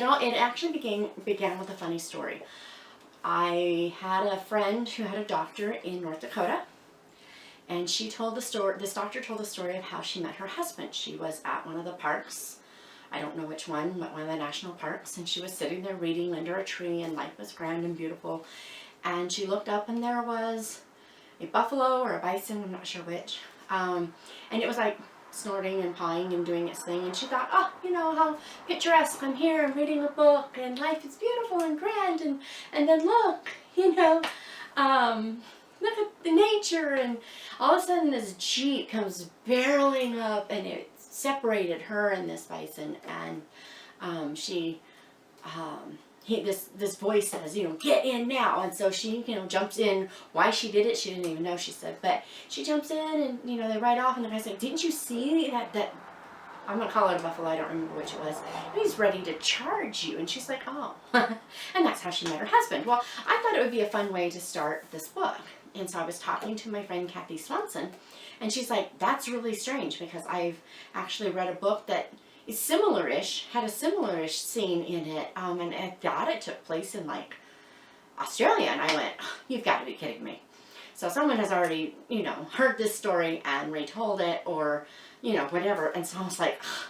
It actually began with a funny story. I had a friend who had a doctor in North Dakota, and she told the story. This doctor told the story of how she met her husband. She was at one of the parks. I don't know which one, but one of the national parks, and she was sitting there reading under a tree, and life was grand and beautiful. And she looked up, and there was a buffalo or a bison, I'm not sure which, and it was like snorting and pawing and doing its thing, and she thought, oh, you know, how picturesque, I'm here, I'm reading a book, and life is beautiful and grand, and then look, you know, look at the nature, and all of a sudden this Jeep comes barreling up, and it separated her and this bison, and this voice says, you know, get in now. And so she, you know, jumps in. Why she did it, she didn't even know, she said. But she jumps in, and, you know, they ride off, and the guy's like, didn't you see that I'm going to call it a buffalo, I don't remember which it was. He's ready to charge you. And she's like, oh. And that's how she met her husband. Well, I thought it would be a fun way to start this book. And so I was talking to my friend Kathy Swanson, and she's like, that's really strange, because I've actually read a book that is similar-ish, had a similar-ish scene in it, and I thought it took place in, like, Australia. And I went, oh, you've got to be kidding me. So someone has already, you know, heard this story and retold it, or, you know, whatever. And so I was like, ugh.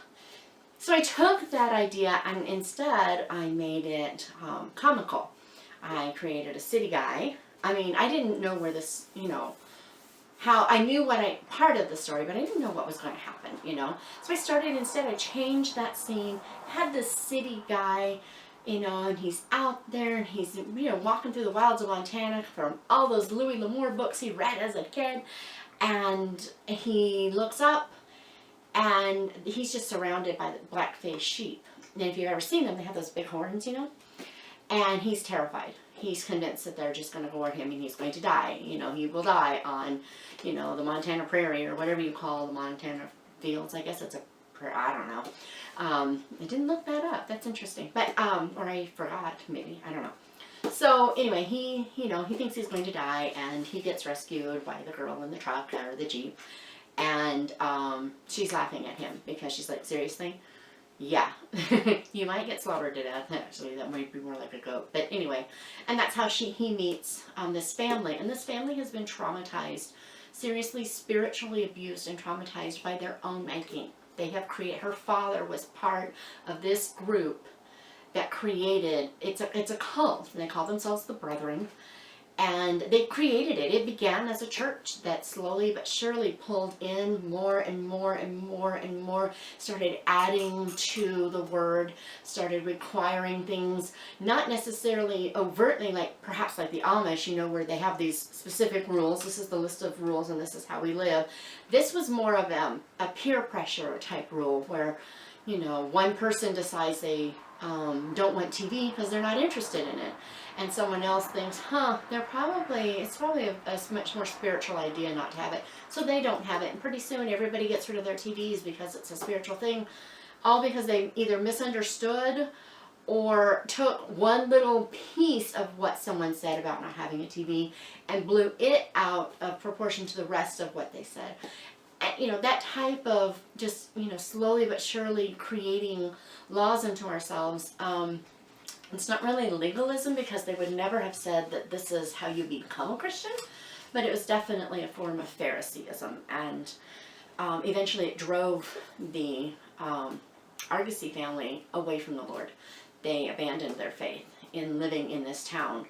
So I took that idea, and instead I made it comical. I created a city guy. I mean, I didn't know where this, you know, how I knew part of the story, but I didn't know what was going to happen, you know. So I started, instead, I changed that scene, had this city guy, you know, and he's out there, and he's, you know, walking through the wilds of Montana from all those Louis L'Amour books he read as a kid, and he looks up, and he's just surrounded by the black-faced sheep. And if you've ever seen them, they have those big horns, you know, and he's terrified. He's convinced that they're just going to gore him, and he's going to die. You know, he will die on, you know, the Montana prairie, or whatever you call the Montana fields. I guess it's a prairie, I don't know. I didn't look that up. That's interesting. But, or I forgot, maybe. I don't know. So, anyway, he, you know, he thinks he's going to die, and he gets rescued by the girl in the truck, or the Jeep. And she's laughing at him, because she's like, seriously? Yeah, you might get slaughtered to death. Actually, that might be more like a goat. But anyway, and that's how he meets this family. And this family has been traumatized, seriously spiritually abused and traumatized by their own making. They have created, her father was part of this group that created, it's a cult, and they call themselves the Brethren. And they created it. It began as a church that slowly but surely pulled in more and more and more and more, started adding to the word, started requiring things, not necessarily overtly, like perhaps like the Amish, you know, where they have these specific rules. This is the list of rules, and this is how we live. This was more of a peer pressure type rule, where, you know, one person decides they don't want TV because they're not interested in it, and someone else thinks, it's probably a much more spiritual idea not to have it, so they don't have it, and pretty soon everybody gets rid of their TVs because it's a spiritual thing, all because they either misunderstood or took one little piece of what someone said about not having a TV and blew it out of proportion to the rest of what they said. You know, that type of just, you know, slowly but surely creating laws unto ourselves. It's not really legalism, because they would never have said that this is how you become a Christian, but it was definitely a form of Phariseeism. And eventually it drove the Argosy family away from the Lord. They abandoned their faith in living in this town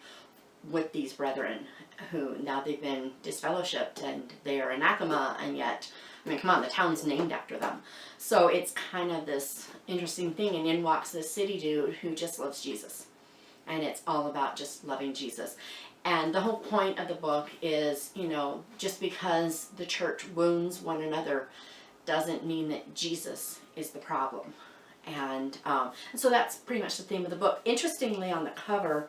with these brethren, who now they've been disfellowshipped and they are anathema, and yet, I mean, come on, the town's named after them. So it's kind of this interesting thing, and in walks this city dude who just loves Jesus. And it's all about just loving Jesus. And the whole point of the book is, you know, just because the church wounds one another doesn't mean that Jesus is the problem. And so that's pretty much the theme of the book. Interestingly, on the cover,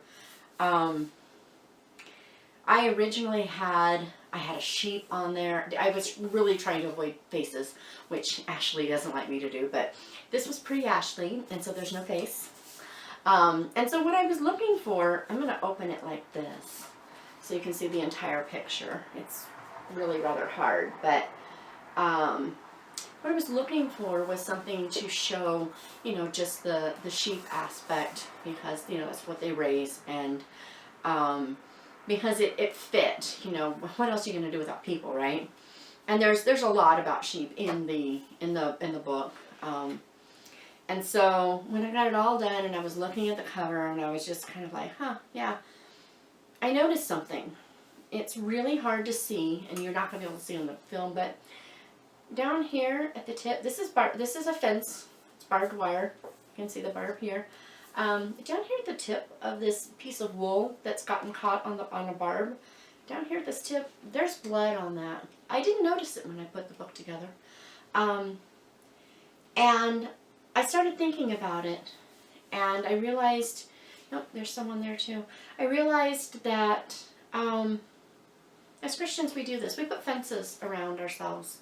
I originally had a sheep on there. I was really trying to avoid faces, which Ashley doesn't like me to do, but this was pre-Ashley, and so there's no face. And so what I was looking for, I'm going to open it like this so you can see the entire picture. It's really rather hard, but what I was looking for was something to show, you know, just the sheep aspect, because, you know, that's what they raise, and because it fit, you know, what else are you going to do without people, right? And there's a lot about sheep in the book. And so when I got it all done and I was looking at the cover and I was just kind of like, huh, yeah, I noticed something. It's really hard to see, and you're not going to be able to see on the film, but down here at the tip, this is a fence. It's barbed wire. You can see the barb here. Down here at the tip of this piece of wool that's gotten caught on a barb, down here at this tip, there's blood on that. I didn't notice it when I put the book together. And I started thinking about it, and I realized, nope, there's someone there too. I realized that as Christians we do this. We put fences around ourselves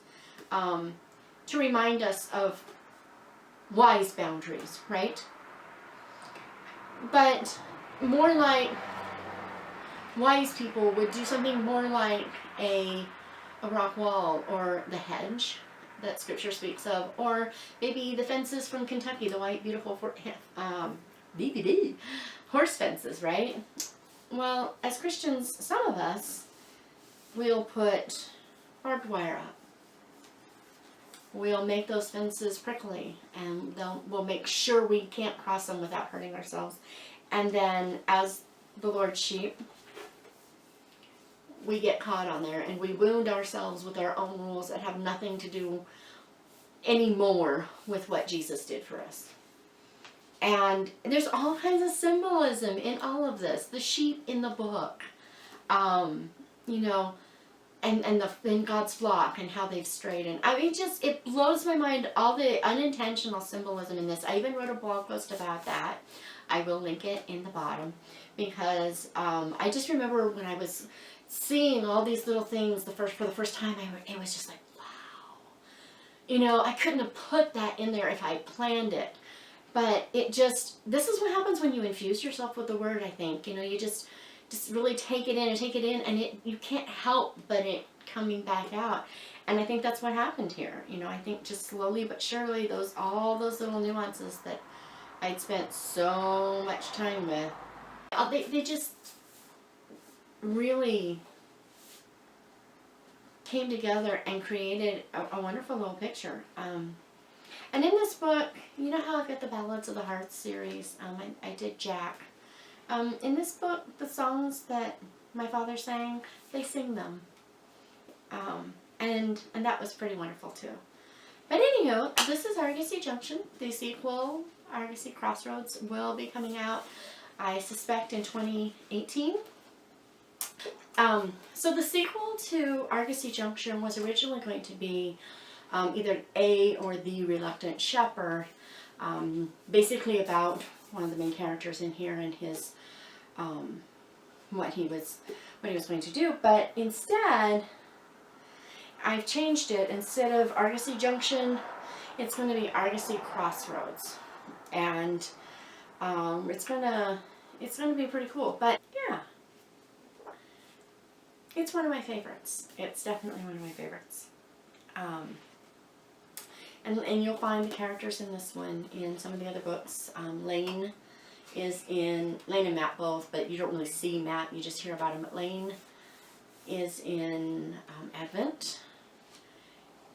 to remind us of wise boundaries, right? But more like wise people would do something more like a rock wall, or the hedge that Scripture speaks of, or maybe the fences from Kentucky, the white, beautiful horse fences, right? Well, as Christians, some of us will put barbed wire up. We'll make those fences prickly, and we'll make sure we can't cross them without hurting ourselves. And then, as the Lord's sheep, we get caught on there, and we wound ourselves with our own rules that have nothing to do anymore with what Jesus did for us. And there's all kinds of symbolism in all of this. The sheep in the book, you know, and God's flock and how they've strayed. And I mean, it blows my mind, all the unintentional symbolism in this. I even wrote a blog post about that. I will link it in the bottom, because I just remember when I was seeing all these little things for the first time, it was just like, wow. You know, I couldn't have put that in there if I planned it. But this is what happens when you infuse yourself with the Word, I think. You know, you just really take it in, and you can't help but it coming back out. And I think that's what happened here. You know, I think just slowly but surely, all those little nuances that I'd spent so much time with, they just really came together and created a wonderful little picture. And in this book, you know how I've got the Ballads of the Heart series? I did Jack. In this book, the songs that my father sang, they sing them. And that was pretty wonderful too. But anywho, this is Argosy Junction. The sequel, Argosy Crossroads, will be coming out, I suspect, in 2018. So the sequel to Argosy Junction was originally going to be either A or The Reluctant Shepherd, basically about one of the main characters in here and his what he was going to do. But instead, I've changed it. Instead of Argosy Junction, it's going to be Argosy Crossroads, and it's gonna be pretty cool. But yeah, it's one of my favorites. It's definitely one of my favorites. And you'll find the characters in this one in some of the other books. Lane and Matt both, but you don't really see Matt, you just hear about him. Lane is in Advent,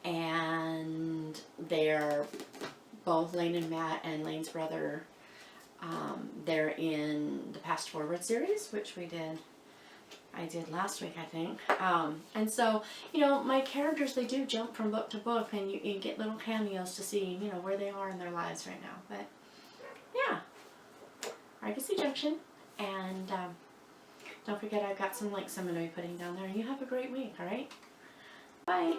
and they're both, Lane and Matt and Lane's brother, they're in the Past Forward series, which I did last week, I think. And so, you know, my characters, they do jump from book to book, and you get little cameos to see, you know, where they are in their lives right now. But, yeah. Argosy Junction. And don't forget, I've got some links I'm going to be putting down there. You have a great week, alright? Bye.